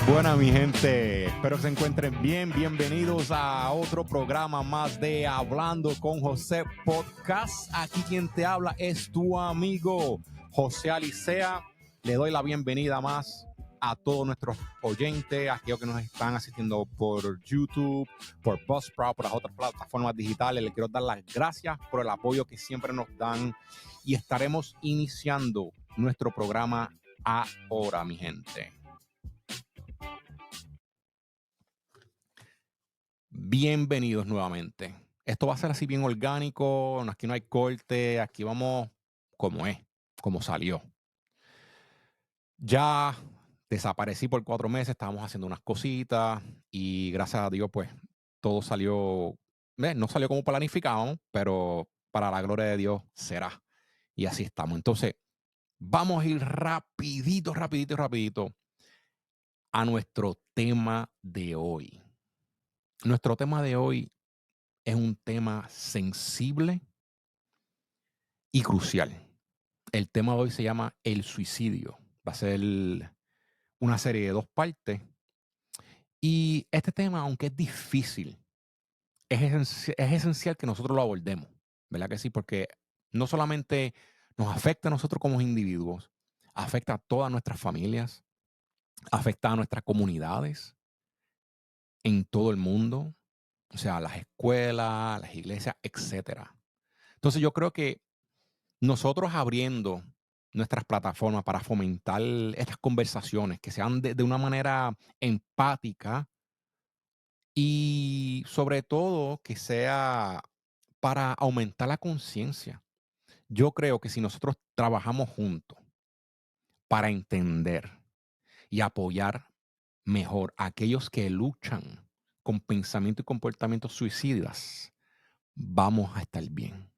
Buenas mi gente. Espero que se encuentren bien. Bienvenidos a otro programa más de Hablando con José Podcast. Aquí quien te habla es tu amigo José Alicea. Le doy la bienvenida más a todos nuestros oyentes, a aquellos que nos están asistiendo por YouTube, por Buzzsprout, por las otras plataformas digitales. Les quiero dar las gracias por el apoyo que siempre nos dan y estaremos iniciando nuestro programa ahora, mi gente. Bienvenidos nuevamente. Esto va a ser así bien orgánico, aquí no hay corte, aquí vamos como es, como salió. Ya desaparecí por 4 meses, estábamos haciendo unas cositas y gracias a Dios, pues todo salió, no salió como planificábamos, pero para la gloria de Dios será. Y así estamos. Entonces, vamos a ir rapidito a nuestro tema de hoy. Nuestro tema de hoy es un tema sensible y crucial. El tema de hoy se llama el suicidio. Va a ser una serie de 2 partes. Y este tema, aunque es difícil, es esencial que nosotros lo abordemos, ¿verdad que sí? Porque no solamente nos afecta a nosotros como individuos, afecta a todas nuestras familias, afecta a nuestras comunidades en todo el mundo, o sea, las escuelas, las iglesias, etcétera. Entonces, yo creo que nosotros abriendo nuestras plataformas para fomentar estas conversaciones que sean de una manera empática y sobre todo que sea para aumentar la conciencia. Yo creo que si nosotros trabajamos juntos para entender y apoyar mejor a aquellos que luchan con pensamientos y comportamientos suicidas, vamos a estar bien.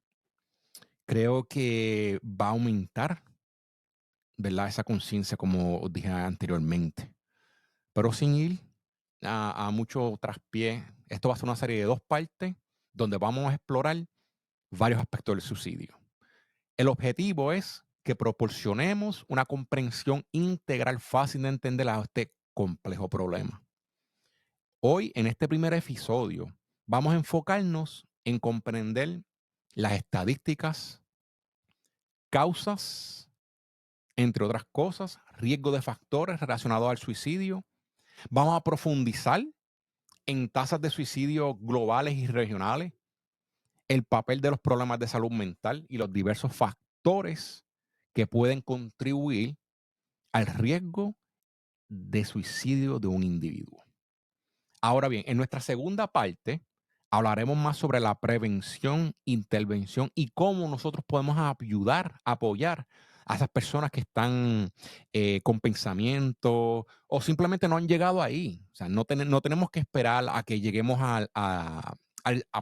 Creo que va a aumentar, ¿verdad? Esa conciencia, como os dije anteriormente. Pero sin ir a mucho traspié, esto va a ser una serie de 2 partes donde vamos a explorar varios aspectos del suicidio. El objetivo es que proporcionemos una comprensión integral fácil de entender a este complejo problema. Hoy, en este primer episodio, vamos a enfocarnos en comprender las estadísticas, causas, entre otras cosas, riesgo de factores relacionados al suicidio. Vamos a profundizar en tasas de suicidio globales y regionales, el papel de los problemas de salud mental y los diversos factores que pueden contribuir al riesgo de suicidio de un individuo. Ahora bien, en nuestra segunda parte hablaremos más sobre la prevención, intervención y cómo nosotros podemos ayudar, apoyar a esas personas que están con pensamiento o simplemente no han llegado ahí. O sea, no tenemos que esperar a que lleguemos a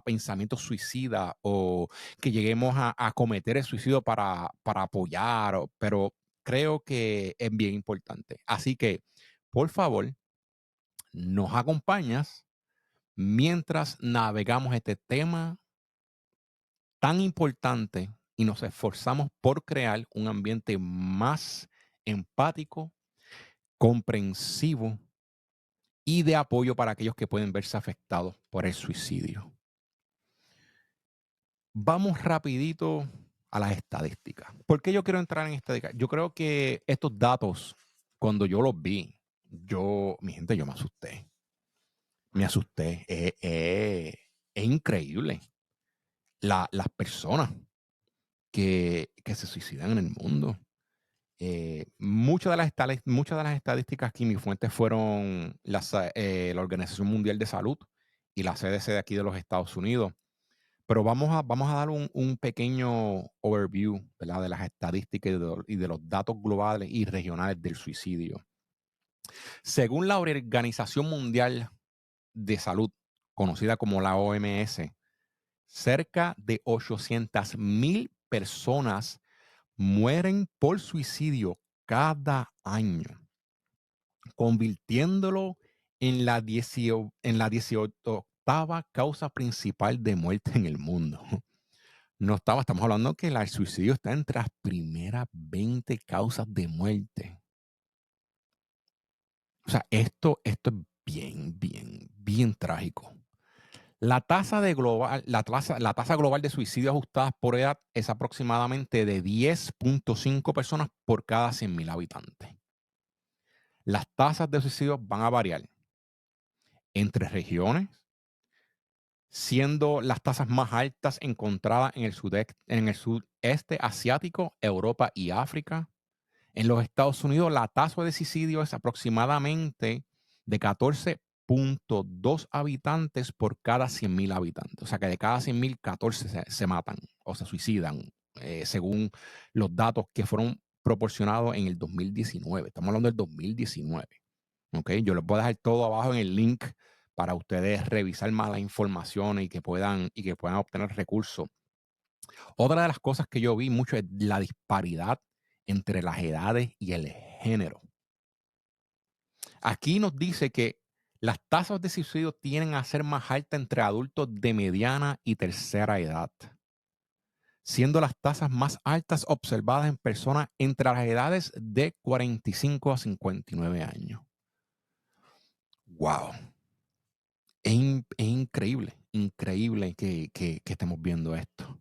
pensamientos suicidas o que lleguemos a cometer el suicidio para apoyar, pero creo que es bien importante. Así que, por favor, nos acompañas mientras navegamos este tema tan importante y nos esforzamos por crear un ambiente más empático, comprensivo y de apoyo para aquellos que pueden verse afectados por el suicidio. Vamos rapidito a las estadísticas. ¿Por qué yo quiero entrar en estadísticas? Yo creo que estos datos, cuando yo los vi, mi gente, yo me asusté. Me asusté. Es increíble las personas que se suicidan en el mundo. Muchas de las estadísticas aquí, mis fuentes fueron la Organización Mundial de Salud y la CDC de aquí de los Estados Unidos. Pero vamos a dar un pequeño overview, ¿verdad? De las estadísticas y de los datos globales y regionales del suicidio. Según la Organización Mundial de Salud, conocida como la OMS, cerca de 800,000 personas mueren por suicidio cada año, convirtiéndolo en la 18ª causa principal de muerte en el mundo. Estamos hablando que el suicidio está entre las primeras 20 causas de muerte. O sea, esto es bien trágico. La tasa global de suicidios ajustadas por edad es aproximadamente de 10.5 personas por cada 100.000 habitantes. Las tasas de suicidios van a variar entre regiones, siendo las tasas más altas encontradas en el sudeste asiático, Europa y África. En los Estados Unidos, la tasa de suicidio es aproximadamente de 14.2 habitantes por cada 100.000 habitantes. O sea que de cada 100.000, 14 se matan o se suicidan, según los datos que fueron proporcionados en el 2019. Estamos hablando del 2019. ¿Ok? Yo les voy a dejar todo abajo en el link para ustedes revisar más la información y que puedan obtener recursos. Otra de las cosas que yo vi mucho es la disparidad entre las edades y el género. Aquí nos dice que las tasas de suicidio tienden a ser más altas entre adultos de mediana y tercera edad, siendo las tasas más altas observadas en personas entre las edades de 45 a 59 años. ¡Wow! Es increíble que estemos viendo esto.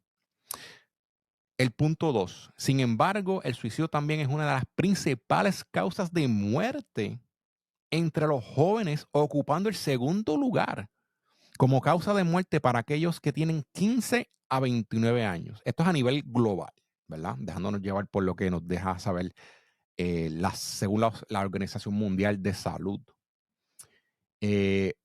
El punto 2. Sin embargo, el suicidio también es una de las principales causas de muerte entre los jóvenes, ocupando el segundo lugar como causa de muerte para aquellos que tienen 15 a 29 años. Esto es a nivel global, ¿verdad? Dejándonos llevar por lo que nos deja saber según la Organización Mundial de Salud. Eh,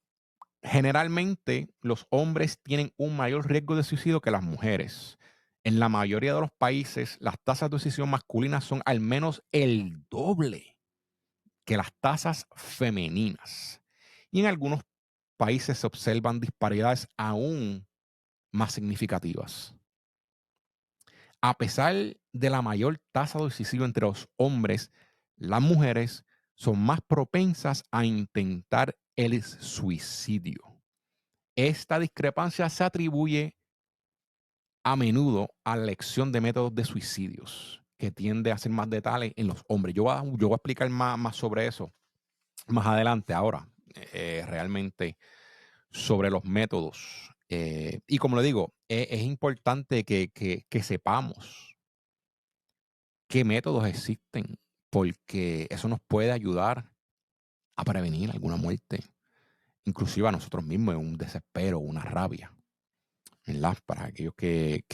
Generalmente, los hombres tienen un mayor riesgo de suicidio que las mujeres. En la mayoría de los países, las tasas de suicidio masculinas son al menos el doble que las tasas femeninas. Y en algunos países se observan disparidades aún más significativas. A pesar de la mayor tasa de suicidio entre los hombres, las mujeres son más propensas a intentar el suicidio. Esta discrepancia se atribuye a menudo a la elección de métodos de suicidios, que tiende a ser más letales en los hombres. Yo voy a explicar más sobre eso más adelante, ahora, realmente sobre los métodos. Y como le digo, es importante que sepamos qué métodos existen, porque eso nos puede ayudar a prevenir alguna muerte, inclusive a nosotros mismos, en un desespero, una rabia. ¿Verdad? Para aquellos que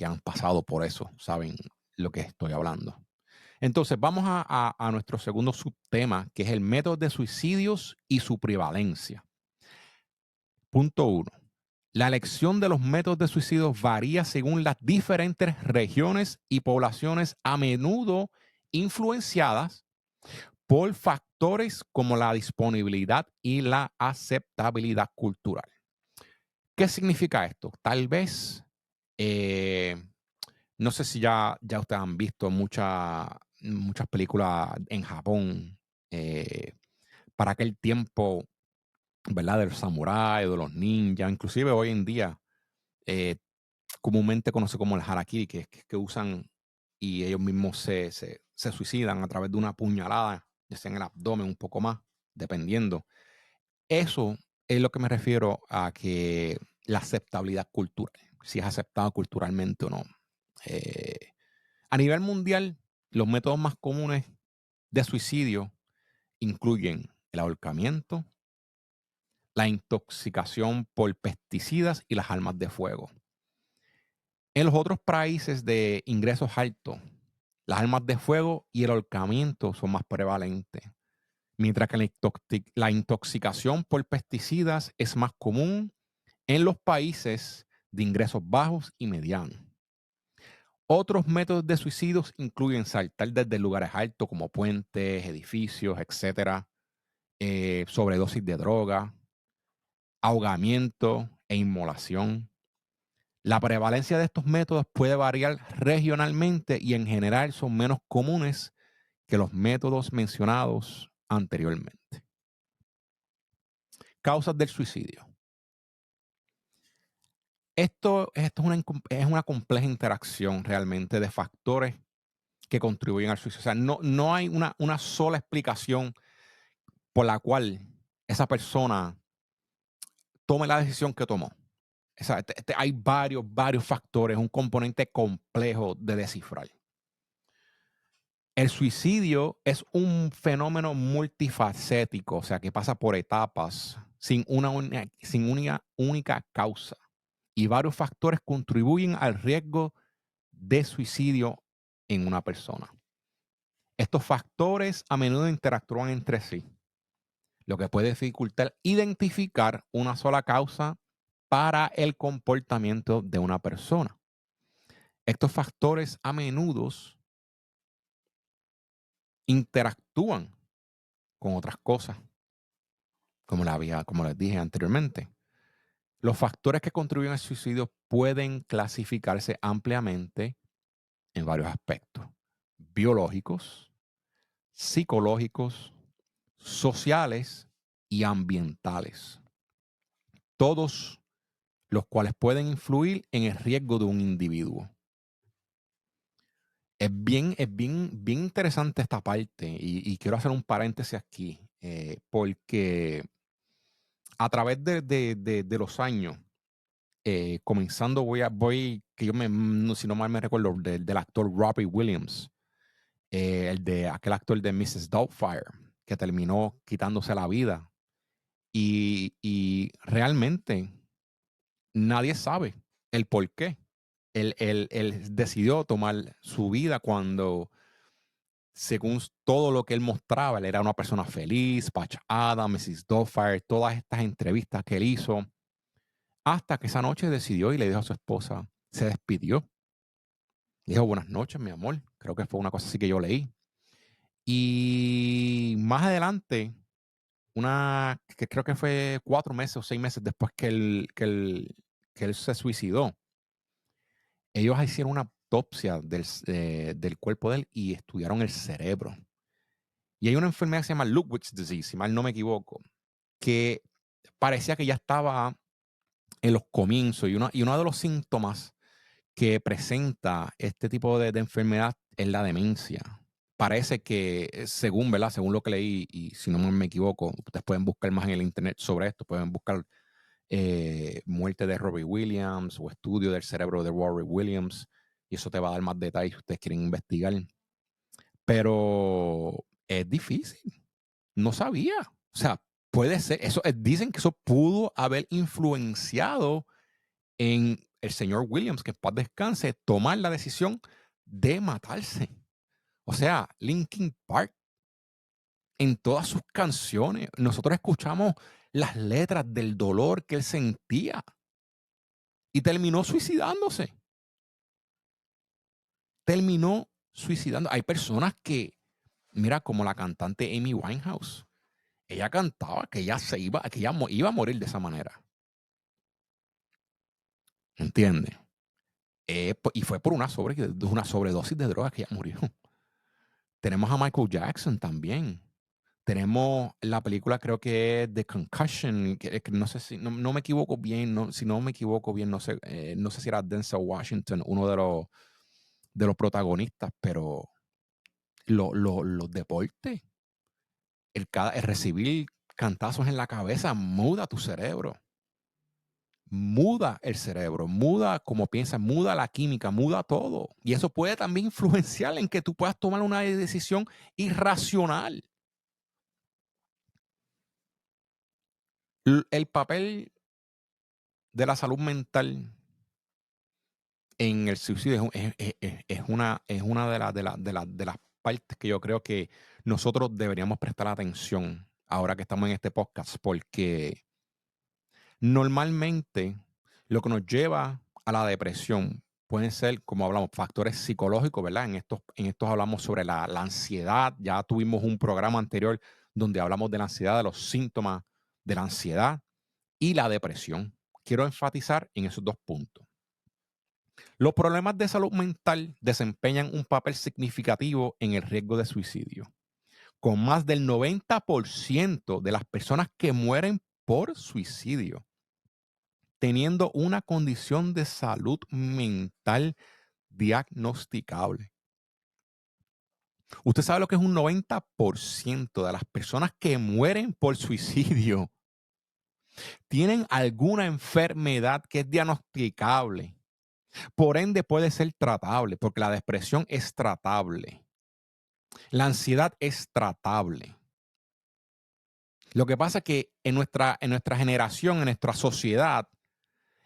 han pasado por eso, saben lo que estoy hablando. Entonces, vamos a nuestro segundo subtema, que es el método de suicidios y su prevalencia. Punto 1. La elección de los métodos de suicidio varía según las diferentes regiones y poblaciones, a menudo influenciadas por factores como la disponibilidad y la aceptabilidad cultural. ¿Qué significa esto? Tal vez, eh, no sé si ya ustedes han visto muchas películas en Japón, para aquel tiempo, ¿verdad? De los samuráis, de los ninjas, inclusive hoy en día, eh, comúnmente conocido como el harakiri, que usan y ellos mismos se suicidan a través de una puñalada, ya sea en el abdomen, un poco más, dependiendo. Eso es lo que me refiero a que la aceptabilidad cultural, si es aceptado culturalmente o no. Eh, a nivel mundial, los métodos más comunes de suicidio incluyen el ahorcamiento, la intoxicación por pesticidas y las armas de fuego. En los otros países de ingresos altos, las armas de fuego y el ahorcamiento son más prevalentes, mientras que la intoxicación por pesticidas es más común en los países de ingresos bajos y medianos. Otros métodos de suicidios incluyen saltar desde lugares altos como puentes, edificios, etcétera, sobredosis de droga, ahogamiento e inmolación. La prevalencia de estos métodos puede variar regionalmente y en general son menos comunes que los métodos mencionados anteriormente. Causas del suicidio. Esto es una compleja interacción realmente de factores que contribuyen al suicidio. O sea, no hay una sola explicación por la cual esa persona tome la decisión que tomó. O sea, hay varios factores, un componente complejo de descifrar. El suicidio es un fenómeno multifacético, o sea, que pasa por etapas sin una única causa. Y varios factores contribuyen al riesgo de suicidio en una persona. Estos factores a menudo interactúan entre sí, lo que puede dificultar identificar una sola causa para el comportamiento de una persona. Estos factores a menudo interactúan con otras cosas, como les dije anteriormente. Los factores que contribuyen al suicidio pueden clasificarse ampliamente en varios aspectos: biológicos, psicológicos, sociales y ambientales, todos los cuales pueden influir en el riesgo de un individuo. Bien interesante esta parte y quiero hacer un paréntesis aquí, porque a través de los años, comenzando que yo si no mal me recuerdo, del actor Robbie Williams, el de aquel actor de Mrs. Doubtfire, que terminó quitándose la vida. Y realmente nadie sabe el por qué. Él decidió tomar su vida cuando, según todo lo que él mostraba, él era una persona feliz, Patch Adams, Mrs. Doubtfire, todas estas entrevistas que él hizo, hasta que esa noche decidió y le dijo a su esposa, se despidió. Le dijo, buenas noches, mi amor. Creo que fue una cosa así que yo leí. Y más adelante, que creo que fue 4 meses o 6 meses después que él se suicidó, ellos hicieron una autopsia del cuerpo de él y estudiaron el cerebro. Y hay una enfermedad que se llama Lubbock's disease, si mal no me equivoco, que parecía que ya estaba en los comienzos. Y uno de los síntomas que presenta este tipo de enfermedad es la demencia. Parece que, según, ¿verdad? Según lo que leí, y si no me equivoco, ustedes pueden buscar más en el internet sobre esto, pueden buscar muerte de Robbie Williams o estudio del cerebro de Robbie Williams, y eso te va a dar más detalles si ustedes quieren investigar. Pero es difícil, no sabía. O sea, puede ser, dicen que eso pudo haber influenciado en el señor Williams, que en paz descanse, tomar la decisión de matarse. O sea, Linkin Park, en todas sus canciones, nosotros escuchamos las letras del dolor que él sentía y terminó suicidándose. Terminó suicidando. Hay personas que, mira, como la cantante Amy Winehouse, ella cantaba que ella iba a morir de esa manera. ¿Entiendes? Y fue por una sobredosis de drogas que ella murió. Tenemos a Michael Jackson también. Tenemos la película, creo que es The Concussion, que no sé si, no me equivoco bien, si no me equivoco bien, no sé si era Denzel Washington, uno de los protagonistas, pero los deportes, el recibir cantazos en la cabeza muda tu cerebro, muda el cerebro, muda cómo piensas, muda la química, muda todo. Y eso puede también influenciar en que tú puedas tomar una decisión irracional. El papel de la salud mental en el suicidio es una de las partes que yo creo que nosotros deberíamos prestar atención ahora que estamos en este podcast, porque normalmente lo que nos lleva a la depresión pueden ser, como hablamos, factores psicológicos, ¿verdad? En estos hablamos sobre la ansiedad. Ya tuvimos un programa anterior donde hablamos de la ansiedad, de los síntomas de la ansiedad y la depresión. Quiero enfatizar en esos dos puntos. Los problemas de salud mental desempeñan un papel significativo en el riesgo de suicidio, con más del 90% de las personas que mueren por suicidio teniendo una condición de salud mental diagnosticable. Usted sabe lo que es un 90% de las personas que mueren por suicidio tienen alguna enfermedad que es diagnosticable. Por ende, puede ser tratable, porque la depresión es tratable. La ansiedad es tratable. Lo que pasa es que en nuestra generación, en nuestra sociedad,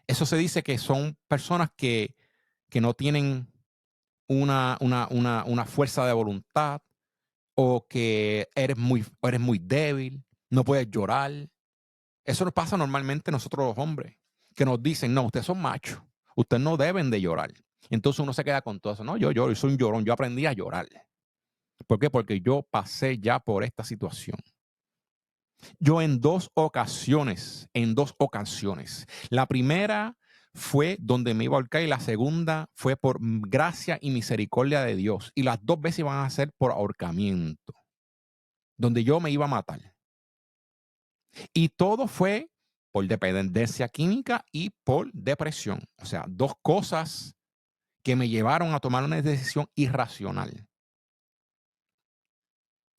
eso se dice que son personas que no tienen una fuerza de voluntad, o que eres muy débil, no puedes llorar. Eso nos pasa normalmente a nosotros los hombres, que nos dicen, no, ustedes son machos, ustedes no deben de llorar. Entonces uno se queda con todo eso. No, yo lloro, yo soy un llorón, yo aprendí a llorar. ¿Por qué? Porque yo pasé ya por esta situación. Yo en dos ocasiones. La primera fue donde me iba a ahorcar y la segunda fue por gracia y misericordia de Dios. Y las dos veces iban a ser por ahorcamiento, donde yo me iba a matar. Y todo fue por dependencia química y por depresión. O sea, dos cosas que me llevaron a tomar una decisión irracional,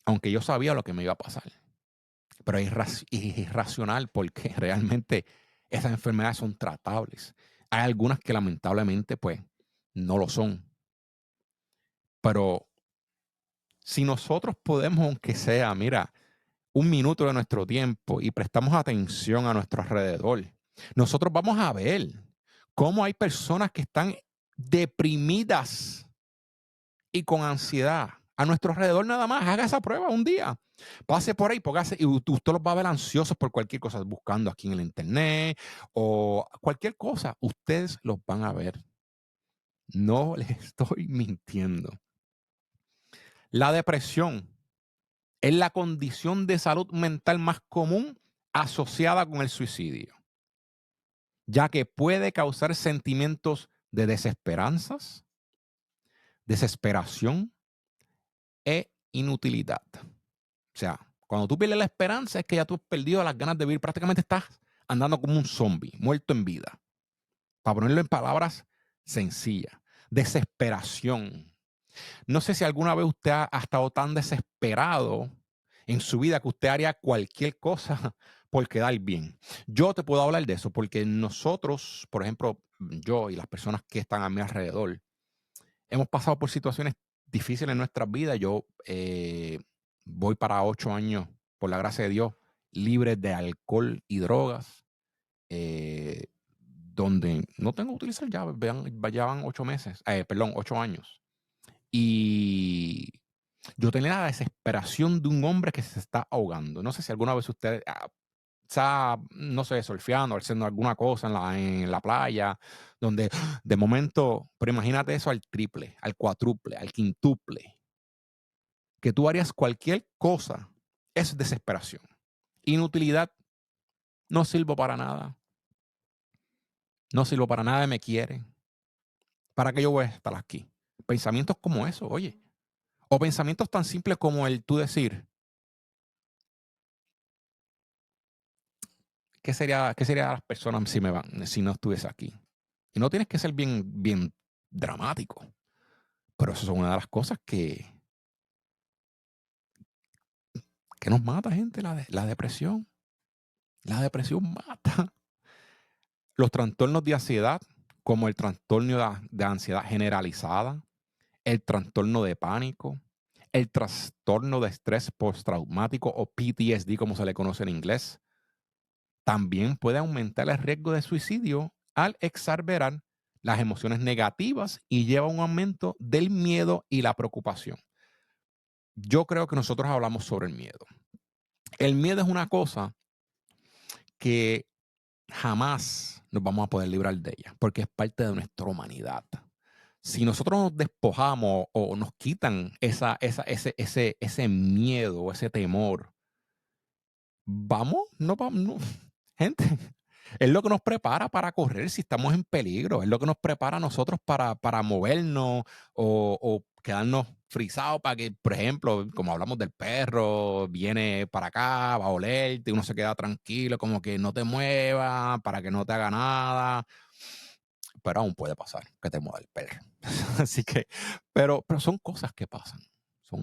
aunque yo sabía lo que me iba a pasar. Pero es irracional porque realmente esas enfermedades son tratables. Hay algunas que lamentablemente pues no lo son. Pero si nosotros podemos, aunque sea, mira, un minuto de nuestro tiempo y prestamos atención a nuestro alrededor, nosotros vamos a ver cómo hay personas que están deprimidas y con ansiedad. A nuestro alrededor nada más, haga esa prueba un día. Pase por ahí, póngase, y usted los va a ver ansiosos por cualquier cosa, buscando aquí en el internet o cualquier cosa. Ustedes los van a ver. No les estoy mintiendo. La depresión es la condición de salud mental más común asociada con el suicidio, ya que puede causar sentimientos de desesperación e inutilidad. O sea, cuando tú pierdes la esperanza es que ya tú has perdido las ganas de vivir. Prácticamente estás andando como un zombie, muerto en vida. Para ponerlo en palabras sencillas. Desesperación. No sé si alguna vez usted ha estado tan desesperado en su vida que usted haría cualquier cosa por quedar bien. Yo te puedo hablar de eso porque nosotros, por ejemplo, yo y las personas que están a mi alrededor, hemos pasado por situaciones difíciles en nuestras vidas. Yo voy para 8 años, por la gracia de Dios, libre de alcohol y drogas, donde no tengo que utilizar ya, ya van 8 meses, perdón, 8 años. Y yo tenía la desesperación de un hombre que se está ahogando. No sé si alguna vez usted está, no sé, surfeando, haciendo alguna cosa en la playa, donde de momento, pero imagínate eso al triple, al cuádruple, al quintuple, que tú harías cualquier cosa, es desesperación. Inutilidad, no sirvo para nada, no sirvo para nada, me quiere. ¿Para qué yo voy a estar aquí? Pensamientos como eso, oye. O pensamientos tan simples como el tú decir, ¿qué sería de las personas si no estuviese aquí? Y no tienes que ser bien, bien dramático, pero eso son una de las cosas que nos mata, gente, la depresión. La depresión mata. Los trastornos de ansiedad, como el trastorno de ansiedad generalizada, el trastorno de pánico, el trastorno de estrés postraumático o PTSD, como se le conoce en inglés, también puede aumentar el riesgo de suicidio al exacerbar las emociones negativas y lleva a un aumento del miedo y la preocupación. Yo creo que nosotros hablamos sobre el miedo. El miedo es una cosa que jamás nos vamos a poder librar de ella, porque es parte de nuestra humanidad. Si nosotros nos despojamos o nos quitan ese miedo o ese temor, no vamos, no. Gente, es lo que nos prepara para correr si estamos en peligro, es lo que nos prepara a nosotros para movernos o quedarnos frisados para que, por ejemplo, como hablamos del perro, viene para acá, va a olerte, uno se queda tranquilo, como que no te mueva, para que no te haga nada, pero aún puede pasar que te mueva el perro. Así que, pero son cosas que pasan,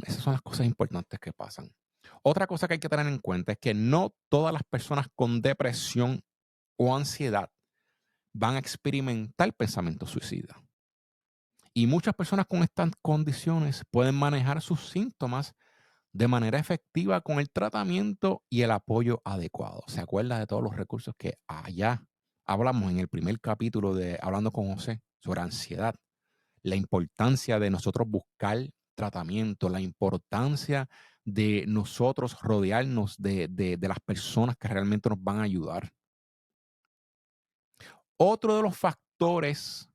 Esas son las cosas importantes que pasan. Otra cosa que hay que tener en cuenta es que no todas las personas con depresión o ansiedad van a experimentar pensamientos suicidas. Y muchas personas con estas condiciones pueden manejar sus síntomas de manera efectiva con el tratamiento y el apoyo adecuado. ¿Se acuerda de todos los recursos que allá hablamos en el primer capítulo de Hablando con José sobre ansiedad? La importancia de nosotros buscar tratamiento, la importancia de nosotros rodearnos de las personas que realmente nos van a ayudar. Otro de los factores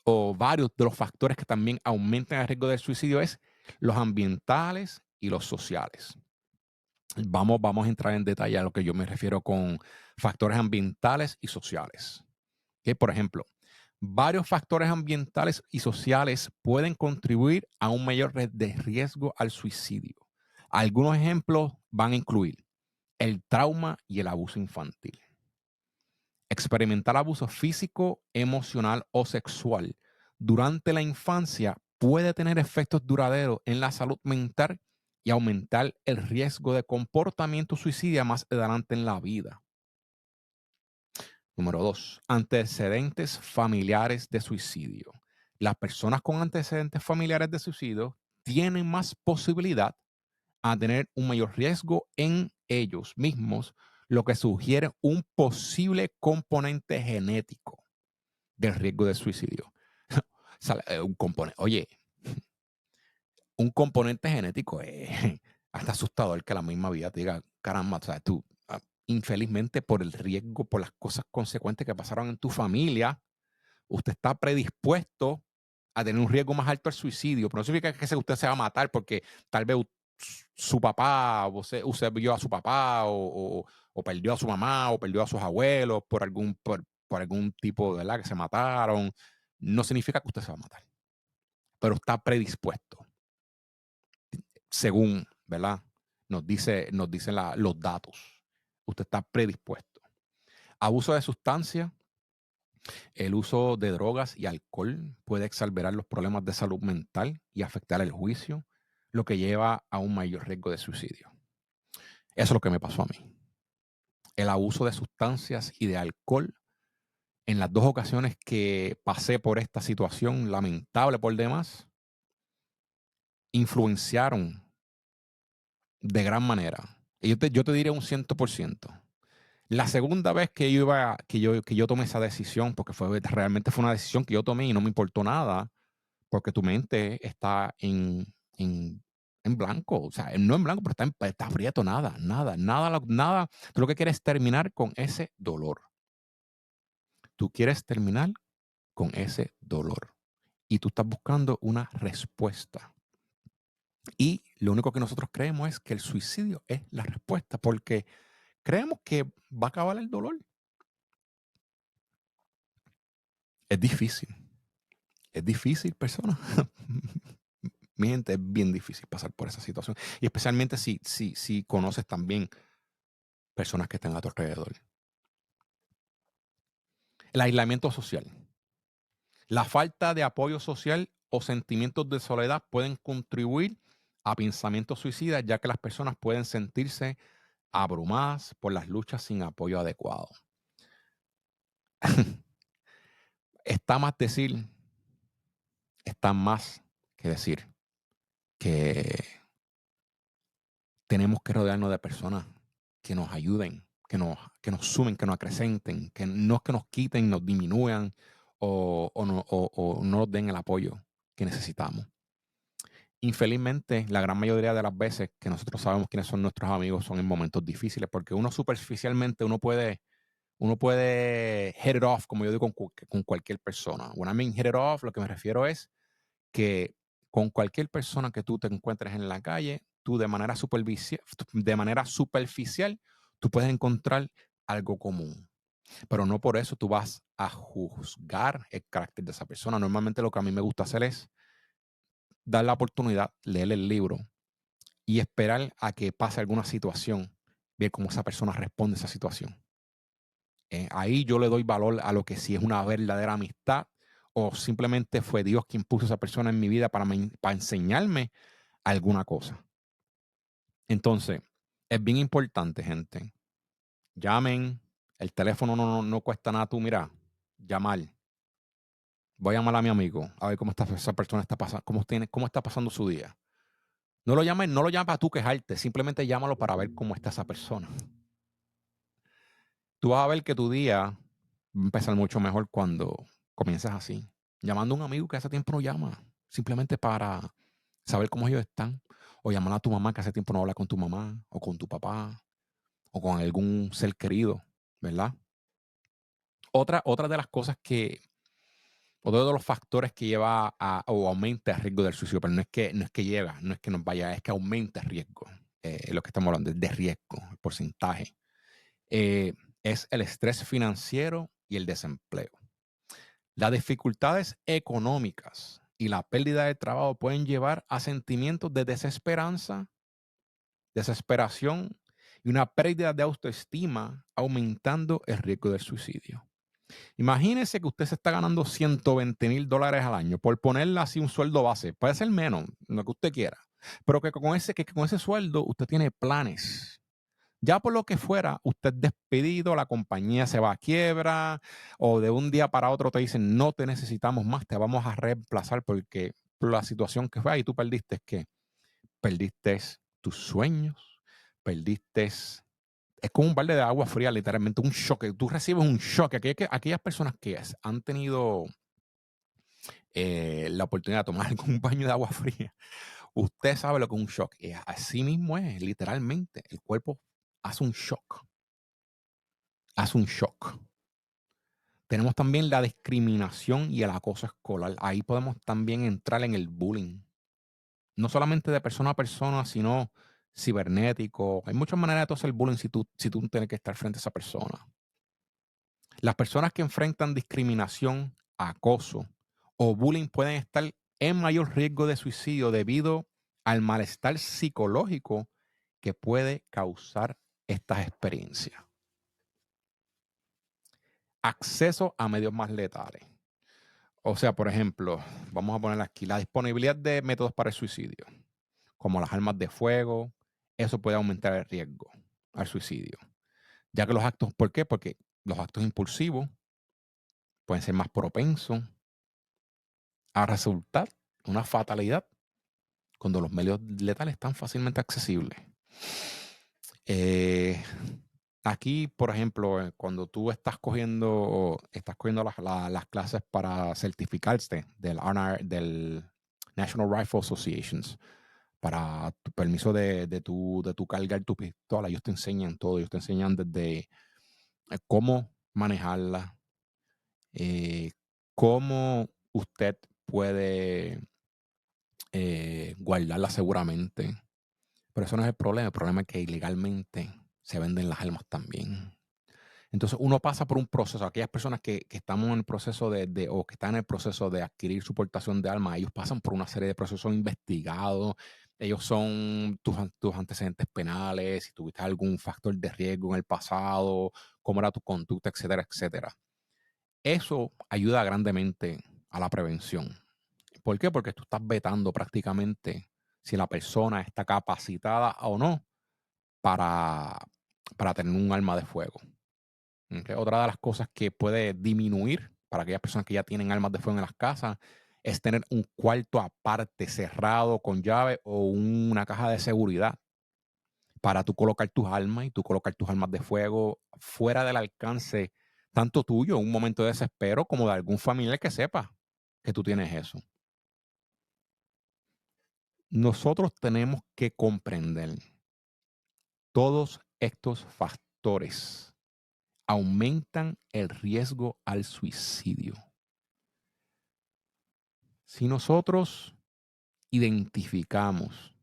o varios de los factores que también aumentan el riesgo del suicidio es los ambientales y los sociales. Vamos a entrar en detalle a lo que yo me refiero con factores ambientales y sociales. ¿Ok? Por ejemplo, varios factores ambientales y sociales pueden contribuir a un mayor de riesgo al suicidio. Algunos ejemplos van a incluir el trauma y el abuso infantil. Experimentar abuso físico, emocional o sexual durante la infancia puede tener efectos duraderos en la salud mental y aumentar el riesgo de comportamiento suicida más adelante en la vida. Número 2, antecedentes familiares de suicidio. Las personas con antecedentes familiares de suicidio tienen más posibilidad a tener un mayor riesgo en ellos mismos, lo que sugiere un posible componente genético del riesgo de suicidio. Oye, un componente genético es hasta asustador que la misma vida te diga, caramba, o sea, tú, infelizmente por el riesgo, por las cosas consecuentes que pasaron en tu familia, usted está predispuesto a tener un riesgo más alto al suicidio. Pero no significa que usted se va a matar porque tal vez su papá, usted vio a su papá o perdió a su mamá o perdió a sus abuelos por algún tipo, ¿verdad? Que se mataron. No significa que usted se va a matar, pero está predispuesto, según, ¿verdad? Nos dicen los datos. Usted está predispuesto. Abuso de sustancias. El uso de drogas y alcohol puede exacerbar los problemas de salud mental y afectar el juicio, lo que lleva a un mayor riesgo de suicidio. Eso es lo que me pasó a mí. El abuso de sustancias y de alcohol en las dos ocasiones que pasé por esta situación lamentable por demás, influenciaron de gran manera. Y yo te diré un 100%. La segunda vez que yo tomé esa decisión, porque realmente fue una decisión que yo tomé y no me importó nada, porque tu mente está en blanco, o sea, no en blanco, pero está prieto, nada. Tú lo que quieres es terminar con ese dolor. Tú quieres terminar con ese dolor. Y tú estás buscando una respuesta. Y lo único que nosotros creemos es que el suicidio es la respuesta, porque creemos que va a acabar el dolor. Es difícil. Es difícil, persona. Mi gente, es bien difícil pasar por esa situación. Y especialmente si conoces también personas que están a tu alrededor. El aislamiento social. La falta de apoyo social o sentimientos de soledad pueden contribuir a pensamientos suicidas, ya que las personas pueden sentirse abrumadas por las luchas sin apoyo adecuado. Está más decir, está más que decir que tenemos que rodearnos de personas que nos ayuden, que nos sumen, que nos acrecenten, que no es que nos quiten, nos disminuyan o no nos den el apoyo que necesitamos. Infelizmente, la gran mayoría de las veces que nosotros sabemos quiénes son nuestros amigos son en momentos difíciles, porque uno superficialmente uno puede hit it off, como yo digo, con cualquier persona. When I mean hit it off, lo que me refiero es que con cualquier persona que tú te encuentres en la calle, tú de manera superficial, tú puedes encontrar algo común. Pero no por eso tú vas a juzgar el carácter de esa persona. Normalmente lo que a mí me gusta hacer es dar la oportunidad, leer el libro y esperar a que pase alguna situación, ver cómo esa persona responde a esa situación. Ahí yo le doy valor a lo que sí es una verdadera amistad o simplemente fue Dios quien puso a esa persona en mi vida para enseñarme alguna cosa. Entonces, es bien importante, gente. Llamen, el teléfono no cuesta nada. Tú, mira, llamar. Voy a llamar a mi amigo a ver cómo esa persona está pasando, cómo está pasando su día. No lo llames para tú quejarte, simplemente llámalo para ver cómo está esa persona. Tú vas a ver que tu día va a empezar mucho mejor cuando comienzas así, llamando a un amigo que hace tiempo no llama, simplemente para saber cómo ellos están, o llamar a tu mamá que hace tiempo no habla con tu mamá, o con tu papá, o con algún ser querido, ¿verdad? Otra de las cosas otro de los factores que lleva o aumenta el riesgo del suicidio, pero no es que llega, no es que nos vaya, es que aumenta el riesgo. Lo que estamos hablando es de riesgo, el porcentaje. eh, es el estrés financiero y el desempleo. Las dificultades económicas y la pérdida de trabajo pueden llevar a sentimientos de desesperanza, desesperación y una pérdida de autoestima, aumentando el riesgo del suicidio. Imagínese que usted se está ganando $120,000 al año, por ponerle así un sueldo base. Puede ser menos, lo que usted quiera, pero que con ese sueldo usted tiene planes. Ya por lo que fuera, usted es despedido, la compañía se va a quiebra, o de un día para otro te dicen, no te necesitamos más, te vamos a reemplazar porque por la situación que fue, y tú perdiste, ¿qué? Perdiste tus sueños, perdiste, es como un balde de agua fría, literalmente, un shock. Tú recibes un shock. Aquellas personas que han tenido la oportunidad de tomar algún baño de agua fría, usted sabe lo que es un shock. Y así mismo es, literalmente. El cuerpo hace un shock. Hace un shock. Tenemos también la discriminación y el acoso escolar. Ahí podemos también entrar en el bullying. No solamente de persona a persona, sino cibernético. Hay muchas maneras de hacer bullying si tú tienes que estar frente a esa persona. Las personas que enfrentan discriminación, acoso o bullying pueden estar en mayor riesgo de suicidio debido al malestar psicológico que puede causar estas experiencias. Acceso a medios más letales. O sea, por ejemplo, vamos a poner aquí la disponibilidad de métodos para el suicidio, como las armas de fuego. Eso puede aumentar el riesgo al suicidio. Ya que ¿por qué? Porque los actos impulsivos pueden ser más propensos a resultar una fatalidad cuando los medios letales están fácilmente accesibles. Eh, Aquí, por ejemplo, cuando tú estás cogiendo las clases para certificarte del National Rifle Associations, para tu permiso de tu cargar tu pistola, ellos te enseñan todo, ellos te enseñan desde cómo manejarla, eh, cómo usted puede guardarla seguramente. Pero eso no es el problema es que ilegalmente se venden las armas también. Entonces uno pasa por un proceso, aquellas personas que estamos en el proceso o que están en el proceso de adquirir su portación de armas, ellos pasan por una serie de procesos investigados, ellos son tus antecedentes penales, si tuviste algún factor de riesgo en el pasado, cómo era tu conducta, etcétera, etcétera. Eso ayuda grandemente a la prevención. ¿Por qué? Porque tú estás vetando prácticamente si la persona está capacitada o no para, para tener un arma de fuego. ¿Ok? Otra de las cosas que puede disminuir para aquellas personas que ya tienen armas de fuego en las casas es tener un cuarto aparte, cerrado, con llave o una caja de seguridad para tú colocar tus armas y tú colocar tus armas de fuego fuera del alcance tanto tuyo en un momento de desespero como de algún familiar que sepa que tú tienes eso. Nosotros tenemos que comprender todos estos factores aumentan el riesgo al suicidio. Si nosotros identificamos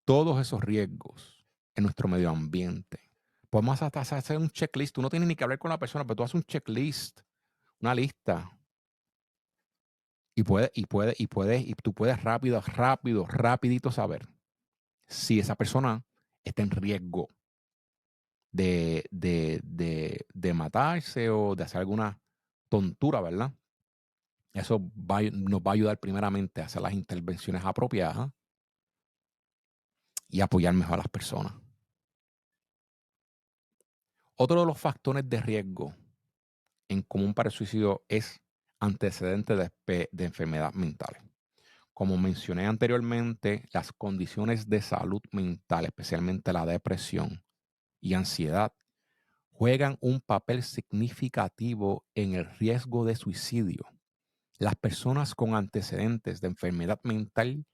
todos esos riesgos en nuestro medio ambiente, podemos hasta hacer un checklist. Tú no tienes ni que hablar con la persona, pero tú haces un checklist, una lista, y tú puedes rapidito saber si esa persona está en riesgo de matarse o de hacer alguna tontura, ¿verdad? Eso nos va a ayudar primeramente a hacer las intervenciones apropiadas y apoyar mejor a las personas. Otro de los factores de riesgo en común para el suicidio es antecedentes de enfermedad mentales. Como mencioné anteriormente, las condiciones de salud mental, especialmente la depresión y ansiedad, juegan un papel significativo en el riesgo de suicidio. Las personas con antecedentes de enfermedad mental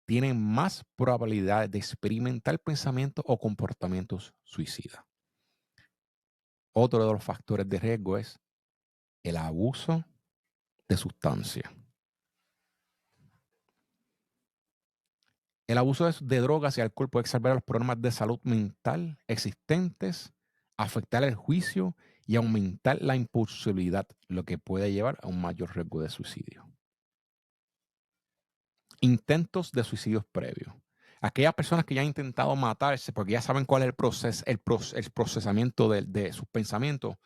tienen más probabilidad de experimentar pensamientos o comportamientos suicidas. Otro de los factores de riesgo es el abuso de sustancias. El abuso de drogas y alcohol puede exacerbar los problemas de salud mental existentes, afectar el juicio y aumentar la impulsividad, lo que puede llevar a un mayor riesgo de suicidio. Intentos de suicidios previos. Aquellas personas que ya han intentado matarse porque ya saben cuál es el procesamiento de sus pensamientos,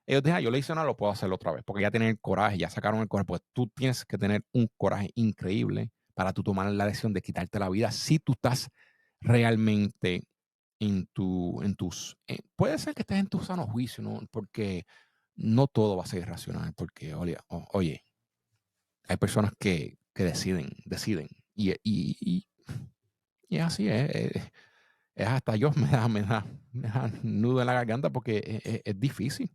ellos dicen, yo le hice una, lo puedo hacer otra vez, porque ya tienen el coraje, ya sacaron el coraje, pues tú tienes que tener un coraje increíble para tú tomar la decisión de quitarte la vida si tú estás realmente puede ser que estés en tu sano juicio, ¿no? Porque no todo va a ser irracional, porque, oye, hay personas que deciden, y así es hasta yo me da nudo en la garganta porque es difícil,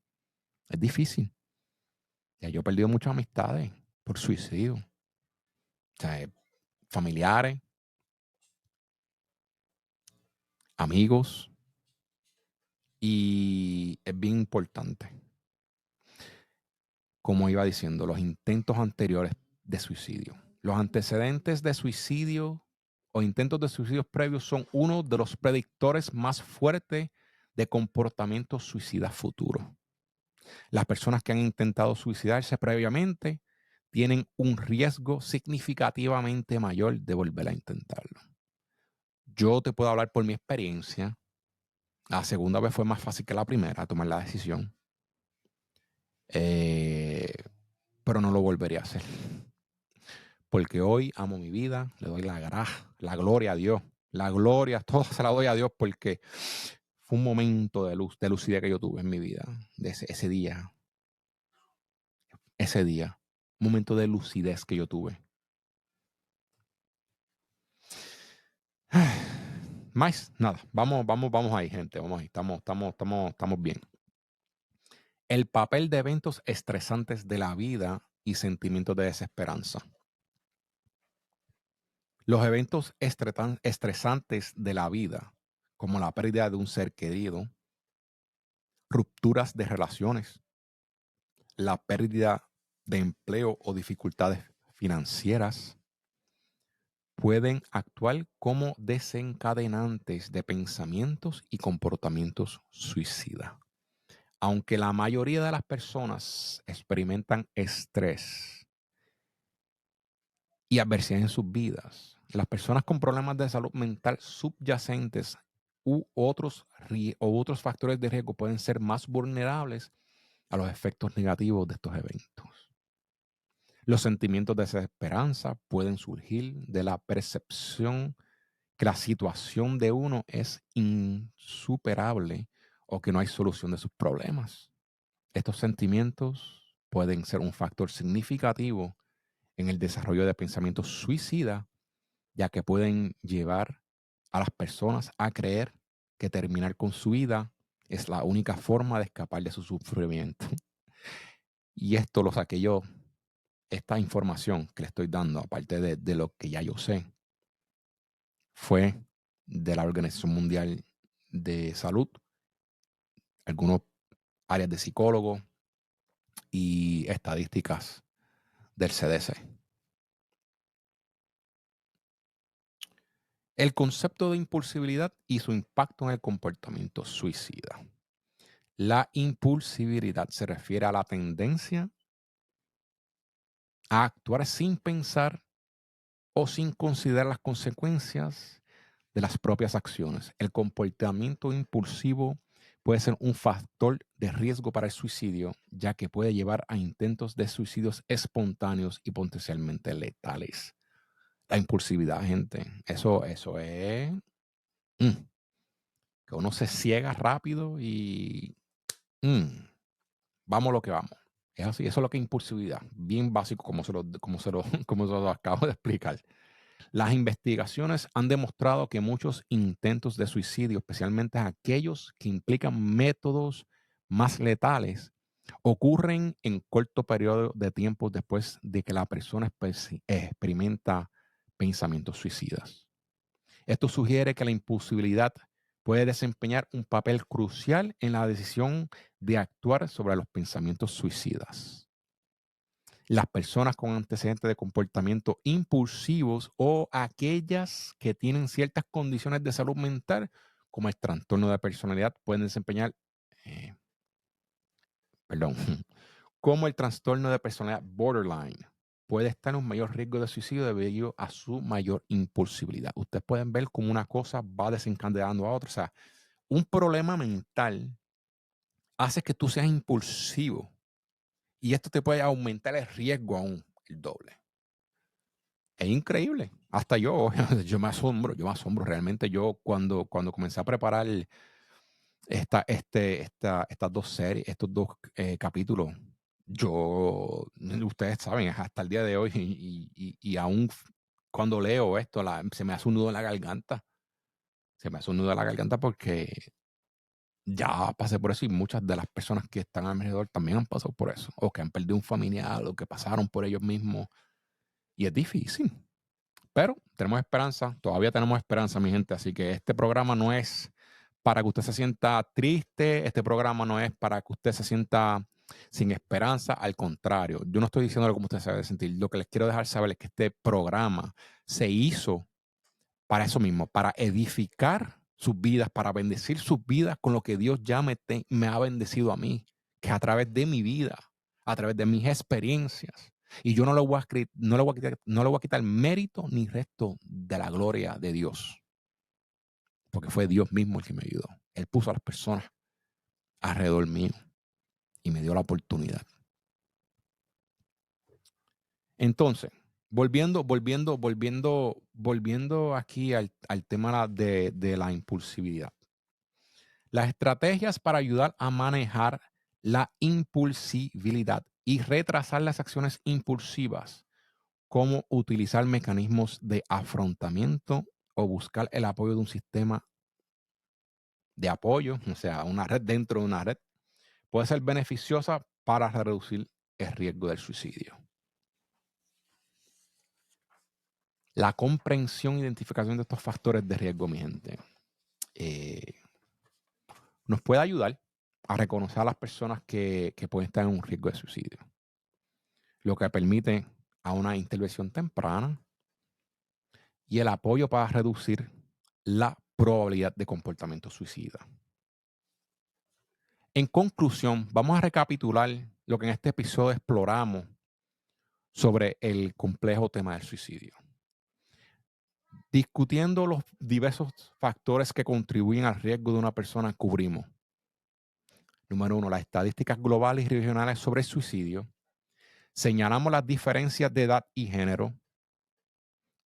es difícil. Ya yo he perdido muchas amistades por suicidio, o sea, familiares, amigos, y es bien importante, como iba diciendo, los intentos anteriores de suicidio. Los antecedentes de suicidio o intentos de suicidios previos son uno de los predictores más fuertes de comportamientos suicidas futuros. Las personas que han intentado suicidarse previamente tienen un riesgo significativamente mayor de volver a intentarlo. Yo te puedo hablar por mi experiencia. La segunda vez fue más fácil que la primera, tomar la decisión. Pero no lo volvería a hacer. Porque hoy amo mi vida, le doy la gloria a Dios. La gloria, toda se la doy a Dios porque fue un momento de luz, de lucidez que yo tuve en mi vida, de ese día. Un momento de lucidez que yo tuve. Más nada, vamos ahí, gente, vamos ahí, estamos bien. El papel de eventos estresantes de la vida y sentimientos de desesperanza. Los eventos estresantes de la vida, como la pérdida de un ser querido, rupturas de relaciones, la pérdida de empleo o dificultades financieras, pueden actuar como desencadenantes de pensamientos y comportamientos suicidas. Aunque la mayoría de las personas experimentan estrés y adversidad en sus vidas, las personas con problemas de salud mental subyacentes u otros factores de riesgo pueden ser más vulnerables a los efectos negativos de estos eventos. Los sentimientos de desesperanza pueden surgir de la percepción que la situación de uno es insuperable o que no hay solución de sus problemas. Estos sentimientos pueden ser un factor significativo en el desarrollo de pensamientos suicidas, ya que pueden llevar a las personas a creer que terminar con su vida es la única forma de escapar de su sufrimiento. Y esto lo saqué yo, esta información que le estoy dando, aparte de lo que ya yo sé, fue de la Organización Mundial de Salud, algunas áreas de psicólogos y estadísticas del CDC. El concepto de impulsibilidad y su impacto en el comportamiento suicida. La impulsibilidad se refiere a la tendencia a actuar sin pensar o sin considerar las consecuencias de las propias acciones. El comportamiento impulsivo puede ser un factor de riesgo para el suicidio, ya que puede llevar a intentos de suicidios espontáneos y potencialmente letales. La impulsividad, gente, eso es que uno se ciega rápido y mm, vamos a lo que vamos. Es así, eso es lo que es impulsividad, bien básico como se lo acabo de explicar. Las investigaciones han demostrado que muchos intentos de suicidio, especialmente aquellos que implican métodos más letales, ocurren en corto periodo de tiempo después de que la persona experimenta pensamientos suicidas. Esto sugiere que la impulsibilidad puede desempeñar un papel crucial en la decisión de actuar sobre los pensamientos suicidas. Las personas con antecedentes de comportamiento impulsivos o aquellas que tienen ciertas condiciones de salud mental, como el trastorno de personalidad, pueden desempeñar, eh, perdón, como el trastorno de personalidad borderline, puede estar en un mayor riesgo de suicidio debido a su mayor impulsibilidad. Ustedes pueden ver cómo una cosa va desencadenando a otra. O sea, un problema mental hace que tú seas impulsivo y esto te puede aumentar el riesgo aún el doble. Es increíble. Hasta yo, yo me asombro realmente. Yo cuando comencé a preparar estas dos series, estos dos capítulos, ustedes saben, es hasta el día de hoy y aún cuando leo esto, se me hace un nudo en la garganta. Se me hace un nudo en la garganta porque ya pasé por eso y muchas de las personas que están a mi alrededor también han pasado por eso, o que han perdido un familiar, o que pasaron por ellos mismos. Y es difícil. Pero tenemos esperanza, todavía tenemos esperanza, mi gente. Así que este programa no es para que usted se sienta triste, este programa no es para que usted se sienta sin esperanza. Al contrario, yo no estoy diciéndole cómo usted se debe sentir. Lo que les quiero dejar saber es que este programa se hizo para eso mismo, para edificar sus vidas, para bendecir sus vidas con lo que Dios ya me ha bendecido a mí, que a través de mi vida, a través de mis experiencias. Y yo no le voy a, no le voy a quitar mérito ni resto de la gloria de Dios, porque fue Dios mismo el que me ayudó. Él puso a las personas alrededor mío y me dio la oportunidad. Entonces, volviendo aquí al tema de la impulsividad. Las estrategias para ayudar a manejar la impulsibilidad y retrasar las acciones impulsivas, como utilizar mecanismos de afrontamiento o buscar el apoyo de un sistema de apoyo, o sea, una red dentro de una red, puede ser beneficiosa para reducir el riesgo del suicidio. La comprensión e identificación de estos factores de riesgo, mi gente, nos puede ayudar a reconocer a las personas que pueden estar en un riesgo de suicidio, lo que permite a una intervención temprana y el apoyo para reducir la probabilidad de comportamiento suicida. En conclusión, vamos a recapitular lo que en este episodio exploramos sobre el complejo tema del suicidio. Discutiendo los diversos factores que contribuyen al riesgo de una persona, cubrimos: número 1, las estadísticas globales y regionales sobre el suicidio. Señalamos las diferencias de edad y género,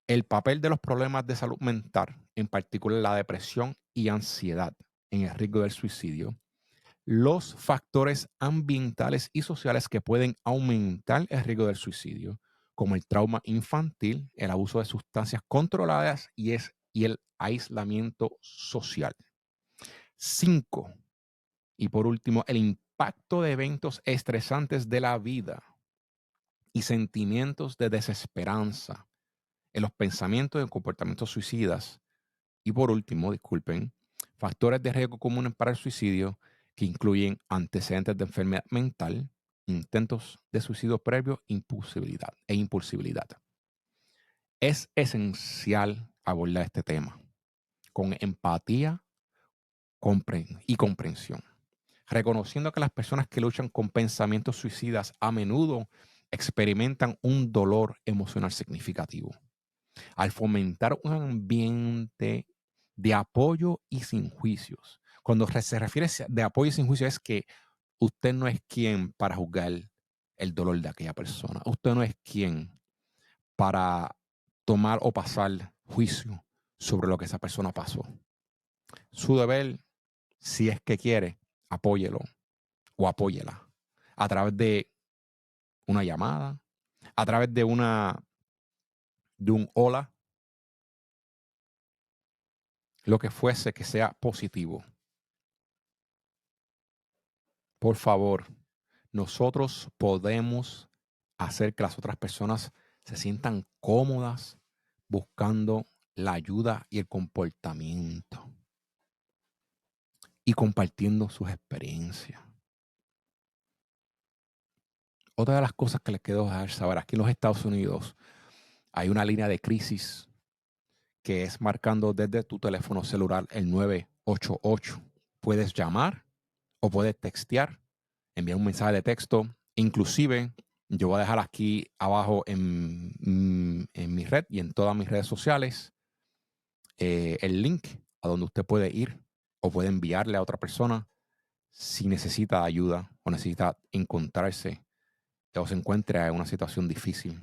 el papel de los problemas de salud mental, en particular la depresión y ansiedad, en el riesgo del suicidio, los factores ambientales y sociales que pueden aumentar el riesgo del suicidio, como el trauma infantil, el abuso de sustancias controladas y el aislamiento social. 5. Y por último, el impacto de eventos estresantes de la vida y sentimientos de desesperanza en los pensamientos y comportamientos suicidas. Y por último, disculpen, factores de riesgo comunes para el suicidio que incluyen antecedentes de enfermedad mental, intentos de suicidio previo, impulsibilidad. Es esencial abordar este tema con empatía y comprensión, reconociendo que las personas que luchan con pensamientos suicidas a menudo experimentan un dolor emocional significativo. Al fomentar un ambiente de apoyo y sin juicios, Cuando se refiere de apoyo sin juicio es que usted no es quien para juzgar el dolor de aquella persona. Usted no es quien para tomar o pasar juicio sobre lo que esa persona pasó. Su deber, si es que quiere, apóyelo o apóyela a través de una llamada, a través de un hola, lo que fuese que sea positivo. Por favor, nosotros podemos hacer que las otras personas se sientan cómodas buscando la ayuda y el comportamiento y compartiendo sus experiencias. Otra de las cosas que les quiero dejar saber, aquí en los Estados Unidos hay una línea de crisis que es marcando desde tu teléfono celular el 988. Puedes llamar o puedes textear, enviar un mensaje de texto. Inclusive, yo voy a dejar aquí abajo en mi red y en todas mis redes sociales el link a donde usted puede ir o puede enviarle a otra persona si necesita ayuda o necesita encontrarse o se encuentra en una situación difícil.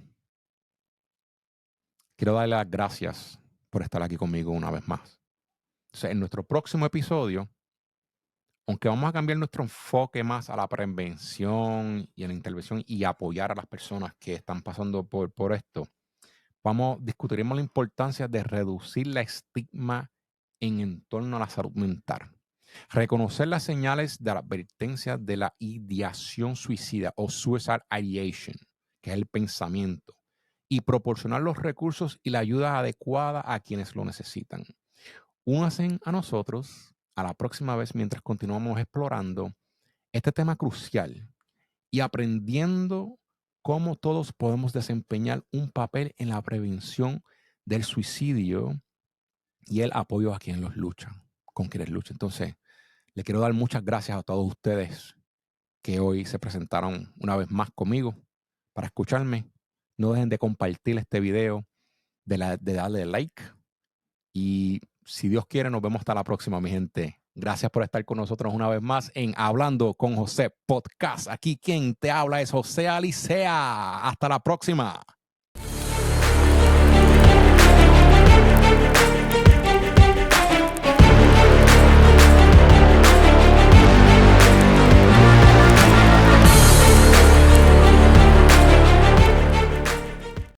Quiero darle las gracias por estar aquí conmigo una vez más. Entonces, en nuestro próximo episodio, aunque vamos a cambiar nuestro enfoque más a la prevención y a la intervención y apoyar a las personas que están pasando por esto, discutiremos la importancia de reducir la estigma en torno a la salud mental. Reconocer las señales de la advertencia de la ideación suicida o suicide ideation, que es el pensamiento, y proporcionar los recursos y la ayuda adecuada a quienes lo necesitan. Únanse a nosotros a la próxima vez mientras continuamos explorando este tema crucial y aprendiendo cómo todos podemos desempeñar un papel en la prevención del suicidio y el apoyo a quienes los luchan, con quienes luchan. Entonces, le quiero dar muchas gracias a todos ustedes que hoy se presentaron una vez más conmigo para escucharme. No dejen de compartir este video, de darle like. Y si Dios quiere, nos vemos hasta la próxima, mi gente. Gracias por estar con nosotros una vez más en Hablando con José Podcast. Aquí quien te habla es José Alicea. Hasta la próxima.